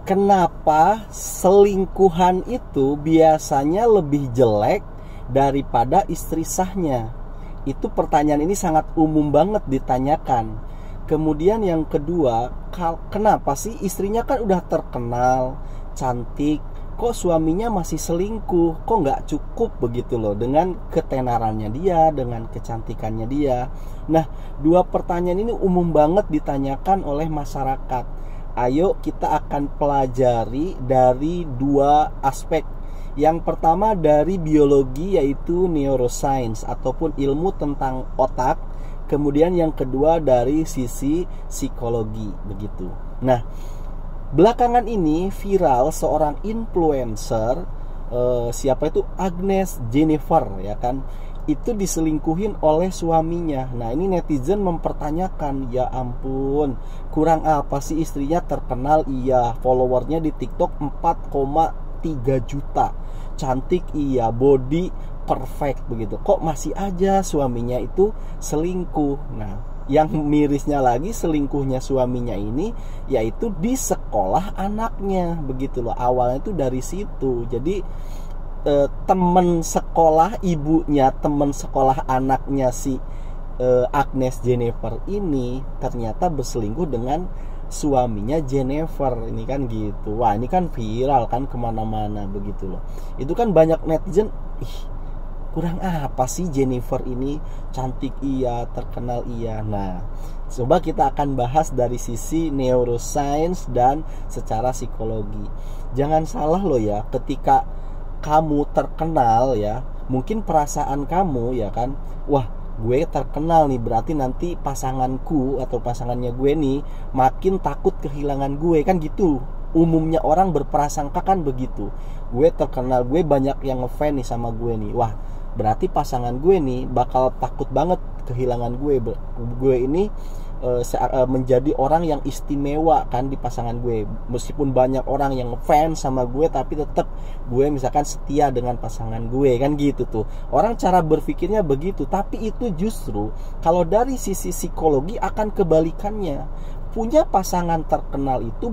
Kenapa selingkuhan itu biasanya lebih jelek daripada istri sahnya? Itu pertanyaan ini sangat umum banget ditanyakan. Kemudian yang kedua, kenapa sih istrinya kan udah terkenal, cantik, kok suaminya masih selingkuh? Kok nggak cukup begitu loh dengan ketenarannya dia, dengan kecantikannya dia? Nah, dua pertanyaan ini umum banget ditanyakan oleh masyarakat. Ayo kita akan pelajari dari dua aspek. Yang pertama dari biologi, yaitu neuroscience ataupun ilmu tentang otak. Kemudian yang kedua dari sisi psikologi begitu. Nah, belakangan ini viral seorang influencer, siapa itu, Agnes Jennifer ya kan, itu diselingkuhin oleh suaminya. Nah, ini netizen mempertanyakan, ya ampun, kurang apa sih istrinya terkenal, iya, followernya di TikTok 4,3 juta, cantik, iya, body perfect begitu, kok masih aja suaminya itu selingkuh. Nah, yang mirisnya lagi, selingkuhnya suaminya ini yaitu di sekolah anaknya begitu loh. Awalnya itu dari situ. Jadi teman sekolah ibunya, teman sekolah anaknya si Agnes Jennifer ini ternyata berselingkuh dengan suaminya Jennifer. Ini kan gitu. Wah, ini kan viral kan kemana-mana begitu loh. Itu kan banyak netizen, kurang apa sih Jennifer ini, cantik iya, terkenal iya. Nah, coba kita akan bahas dari sisi neuroscience dan secara psikologi. Jangan salah loh ya, ketika kamu terkenal ya, mungkin perasaan kamu ya kan, wah, gue terkenal nih, berarti nanti pasanganku atau pasangannya gue nih makin takut kehilangan gue, kan gitu. Umumnya orang berprasangka kan begitu. Gue terkenal, gue banyak yang ngefans nih sama gue nih, wah, berarti pasangan gue nih bakal takut banget kehilangan gue. Gue ini menjadi orang yang istimewa kan di pasangan gue. Meskipun banyak orang yang fans sama gue, tapi tetap gue misalkan setia dengan pasangan gue, kan gitu tuh. Orang cara berpikirnya begitu. Tapi itu justru kalau dari sisi psikologi akan kebalikannya. Punya pasangan terkenal itu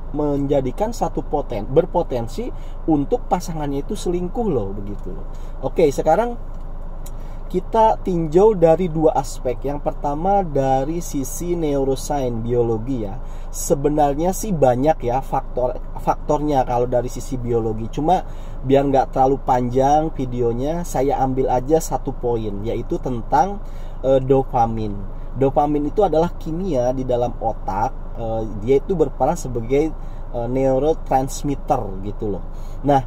menjadikan satu berpotensi untuk pasangannya itu selingkuh loh begitu. Oke, sekarang kita tinjau dari dua aspek. Yang pertama dari sisi neuroscience, biologi ya. Sebenarnya sih banyak ya faktornya kalau dari sisi biologi. Cuma biar nggak terlalu panjang videonya, saya ambil aja satu poin, yaitu tentang dopamin. Dopamin itu adalah kimia di dalam otak. Dia itu berperan sebagai neurotransmitter gitu loh. Nah,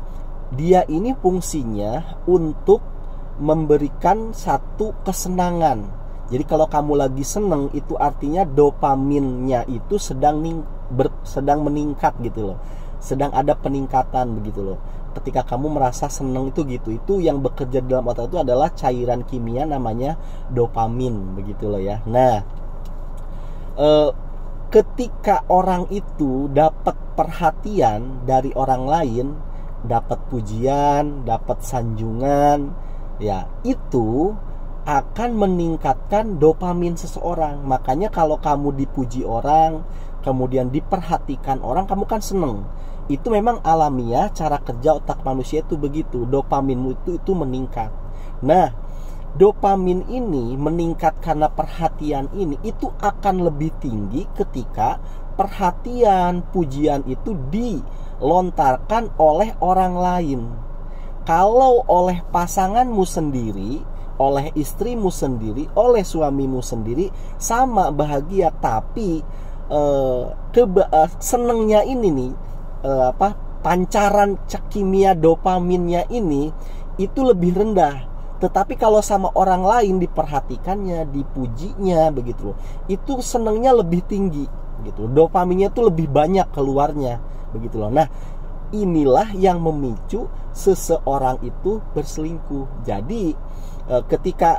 dia ini fungsinya untuk memberikan satu kesenangan. Jadi kalau kamu lagi seneng, itu artinya dopaminnya itu sedang meningkat gitu loh. Sedang ada peningkatan begitu loh. Ketika kamu merasa seneng itu gitu. Itu yang bekerja dalam otak itu adalah cairan kimia namanya dopamin begitu loh ya. Nah, ketika orang itu dapat perhatian dari orang lain, dapat pujian, dapat sanjungan, ya, itu akan meningkatkan dopamin seseorang. Makanya kalau kamu dipuji orang, kemudian diperhatikan orang, kamu kan seneng. Itu memang alamiah, cara kerja otak manusia itu begitu. Dopaminmu itu meningkat. Nah, dopamin ini meningkat karena perhatian ini, itu akan lebih tinggi ketika perhatian, pujian itu dilontarkan oleh orang lain. Kalau oleh pasanganmu sendiri, oleh istrimu sendiri, oleh suamimu sendiri, sama bahagia, tapi senengnya ini nih, pancaran kimia dopaminnya ini itu lebih rendah. Tetapi kalau sama orang lain, diperhatikannya, dipujinya begitu, itu senengnya lebih tinggi gitu. Dopaminnya itu lebih banyak keluarnya begitu loh. Nah, inilah yang memicu seseorang itu berselingkuh. Jadi ketika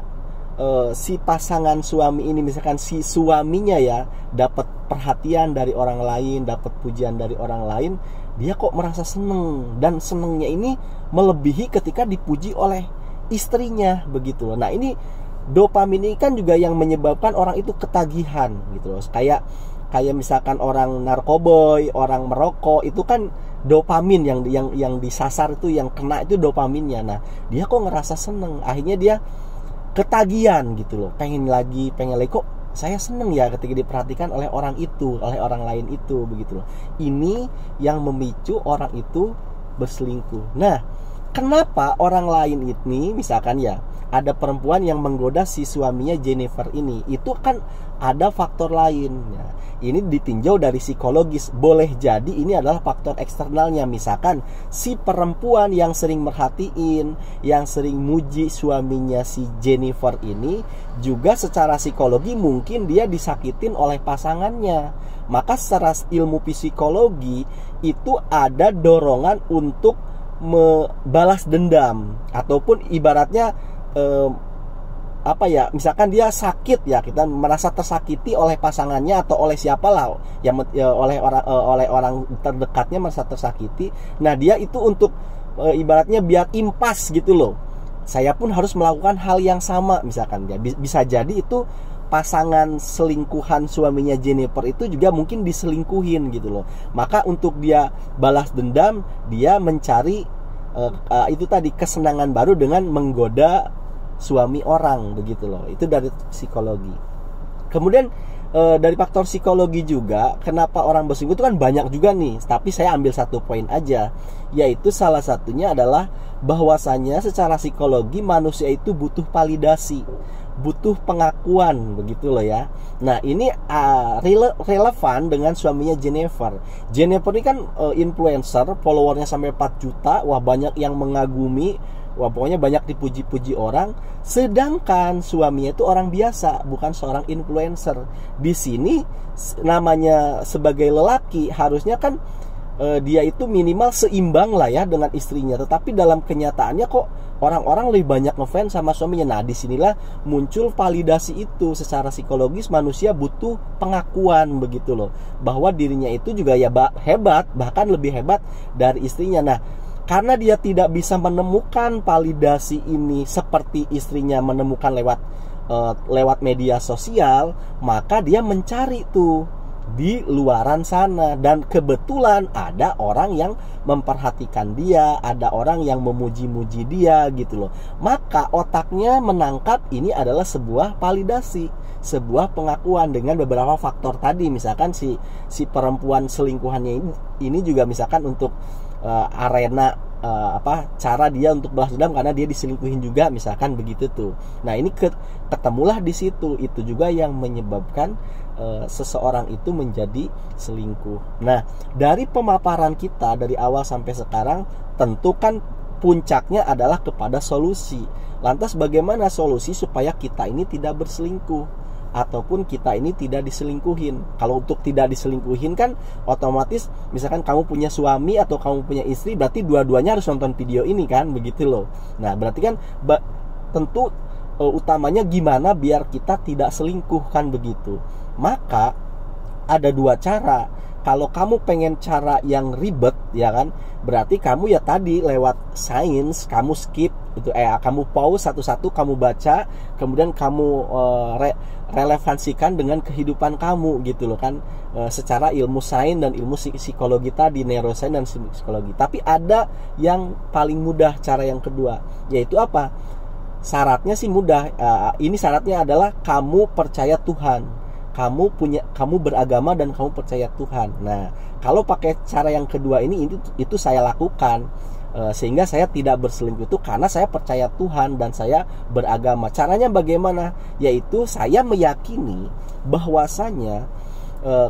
si pasangan suami ini, misalkan si suaminya ya, dapat perhatian dari orang lain, dapat pujian dari orang lain, dia kok merasa seneng, dan senengnya ini melebihi ketika dipuji oleh istrinya begitu loh. Nah, ini dopamin ini kan juga yang menyebabkan orang itu ketagihan gitu loh. Kayak Kayak misalkan orang narkoboy, orang merokok, itu kan dopamin yang disasar itu, yang kena itu dopaminnya. Nah, dia kok ngerasa seneng, akhirnya dia ketagihan gitu loh, pengen lagi, kok saya seneng ya ketika diperhatikan oleh orang itu, oleh orang lain itu, begitu loh. Ini yang memicu orang itu berselingkuh. Nah, kenapa orang lain ini, misalkan ya ada perempuan yang menggoda si suaminya Jennifer ini, itu kan ada faktor lain ya. Ini ditinjau dari psikologis. Boleh jadi ini adalah faktor eksternalnya. Misalkan si perempuan yang sering merhatiin, yang sering muji suaminya si Jennifer ini, juga secara psikologi mungkin dia disakitin oleh pasangannya. Maka secara ilmu psikologi itu ada dorongan untuk balas dendam, ataupun ibaratnya misalkan dia sakit ya, kita merasa tersakiti oleh pasangannya atau oleh siapalah yang oleh orang terdekatnya merasa tersakiti. Nah, dia itu untuk ibaratnya biar impas gitu loh, saya pun harus melakukan hal yang sama. Misalkan ya bisa jadi itu pasangan selingkuhan suaminya Jennifer itu juga mungkin diselingkuhin gitu loh. Maka untuk dia balas dendam, dia mencari itu tadi kesenangan baru dengan menggoda suami orang, begitu loh. Itu dari psikologi. Kemudian dari faktor psikologi juga, kenapa orang berselingkuh itu kan banyak juga nih, tapi saya ambil satu poin aja, yaitu salah satunya adalah bahwasanya secara psikologi manusia itu butuh validasi, butuh pengakuan, begitu loh ya. Nah, ini relevan dengan suaminya Jennifer. Jennifer ini kan influencer, followernya sampai 4 juta. Wah, banyak yang mengagumi. Wah, pokoknya banyak dipuji-puji orang. Sedangkan suaminya itu orang biasa, bukan seorang influencer. Di sini namanya sebagai lelaki harusnya kan dia itu minimal seimbang lah ya dengan istrinya. Tetapi dalam kenyataannya kok orang-orang lebih banyak ngefans sama suaminya. Nah, disinilah muncul validasi itu. Secara psikologis manusia butuh pengakuan, begitu loh, bahwa dirinya itu juga ya hebat, bahkan lebih hebat dari istrinya. Nah, karena dia tidak bisa menemukan validasi ini seperti istrinya menemukan lewat media sosial, maka dia mencari tuh di luaran sana. Dan kebetulan ada orang yang memperhatikan dia, ada orang yang memuji-muji dia gitu loh. Maka otaknya menangkap ini adalah sebuah validasi, sebuah pengakuan dengan beberapa faktor tadi. Misalkan si perempuan selingkuhannya ini juga misalkan untuk arena cara dia untuk balas dendam karena dia diselingkuhin juga, misalkan begitu tuh. Nah, ini ketemulah di situ. Itu juga yang menyebabkan seseorang itu menjadi selingkuh. Nah, dari pemaparan kita dari awal sampai sekarang, tentu kan puncaknya adalah kepada solusi. Lantas bagaimana solusi supaya kita ini tidak berselingkuh ataupun kita ini tidak diselingkuhin? Kalau untuk tidak diselingkuhin kan otomatis misalkan kamu punya suami atau kamu punya istri, berarti dua-duanya harus nonton video ini kan, begitu loh. Nah, berarti kan tentu utamanya gimana biar kita tidak selingkuh kan, begitu. Maka ada 2 cara. Kalau kamu pengen cara yang ribet ya kan, berarti kamu ya tadi lewat sains, kamu skip itu, kamu pause satu-satu, kamu baca, kemudian kamu relevansikan dengan kehidupan kamu gitu loh kan, secara ilmu sains dan ilmu psikologi tadi, neuroscience dan psikologi. Tapi ada yang paling mudah, cara yang kedua, yaitu apa? Syaratnya sih mudah. Ini syaratnya adalah kamu percaya Tuhan. Kamu beragama dan kamu percaya Tuhan. Nah, kalau pakai cara yang kedua itu saya lakukan, sehingga saya tidak berselingkuh itu karena saya percaya Tuhan dan saya beragama. Caranya bagaimana? Yaitu saya meyakini bahwasanya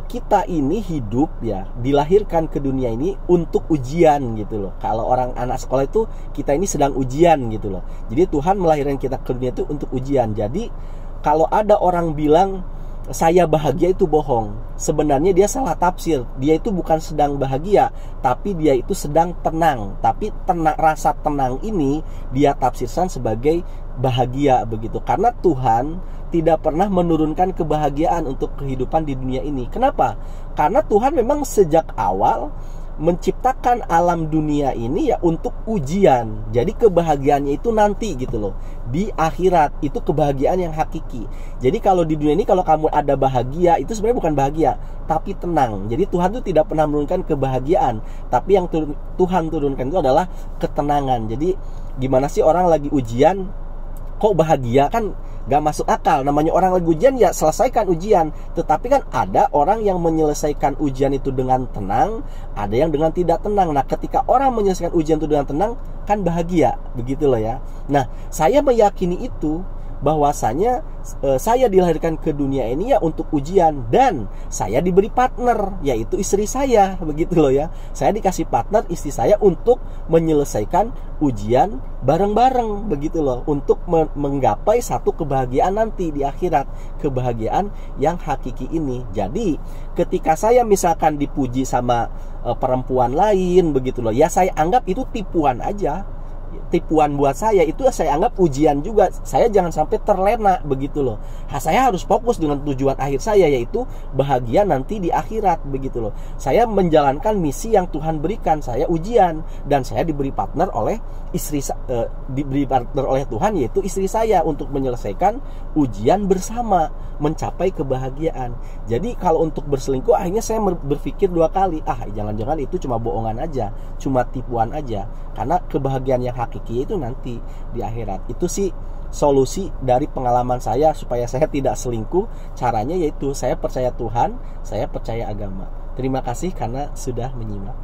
kita ini hidup ya, dilahirkan ke dunia ini untuk ujian gitu loh. Kalau orang anak sekolah itu, kita ini sedang ujian gitu loh. Jadi Tuhan melahirkan kita ke dunia itu untuk ujian. Jadi kalau ada orang bilang saya bahagia, itu bohong. Sebenarnya dia salah tafsir. Dia itu bukan sedang bahagia, tapi dia itu sedang tenang. Tapi rasa tenang ini dia tafsirkan sebagai bahagia, begitu. Karena Tuhan tidak pernah menurunkan kebahagiaan untuk kehidupan di dunia ini. Kenapa? Karena Tuhan memang sejak awal menciptakan alam dunia ini ya untuk ujian. Jadi kebahagiaannya itu nanti gitu loh, di akhirat. Itu kebahagiaan yang hakiki. Jadi kalau di dunia ini kalau kamu ada bahagia, itu sebenarnya bukan bahagia, tapi tenang. Jadi Tuhan itu tidak pernah menurunkan kebahagiaan, tapi yang Tuhan turunkan itu adalah ketenangan. Jadi gimana sih orang lagi ujian kok bahagia? Kan gak masuk akal. Namanya orang lagi ujian ya selesaikan ujian. Tetapi kan ada orang yang menyelesaikan ujian itu dengan tenang, ada yang dengan tidak tenang. Nah ketika orang menyelesaikan ujian itu dengan tenang, kan bahagia. Begitu loh ya. Nah saya meyakini itu, bahwasanya saya dilahirkan ke dunia ini ya untuk ujian, dan saya diberi partner, yaitu istri saya. Begitu loh ya. Saya dikasih partner, istri saya, untuk menyelesaikan ujian bareng-bareng. Begitu loh, untuk menggapai satu kebahagiaan nanti di akhirat, kebahagiaan yang hakiki ini. Jadi ketika saya misalkan dipuji sama perempuan lain, begitu loh ya, saya anggap itu tipuan aja. Tipuan buat saya, itu saya anggap ujian juga. Saya jangan sampai terlena, begitu loh. Saya harus fokus dengan tujuan akhir saya, yaitu bahagia nanti di akhirat, begitu loh. Saya menjalankan misi yang Tuhan berikan. Saya ujian, dan saya diberi partner oleh diberi partner oleh Tuhan, yaitu istri saya, untuk menyelesaikan ujian bersama, mencapai kebahagiaan. Jadi kalau untuk berselingkuh, akhirnya saya berpikir 2 kali. Jangan-jangan itu cuma bohongan aja, cuma tipuan aja. Karena kebahagiaan yang hakiki itu nanti di akhirat. Itu sih solusi dari pengalaman saya supaya saya tidak selingkuh. Caranya yaitu saya percaya Tuhan, saya percaya agama. Terima kasih karena sudah menyimak.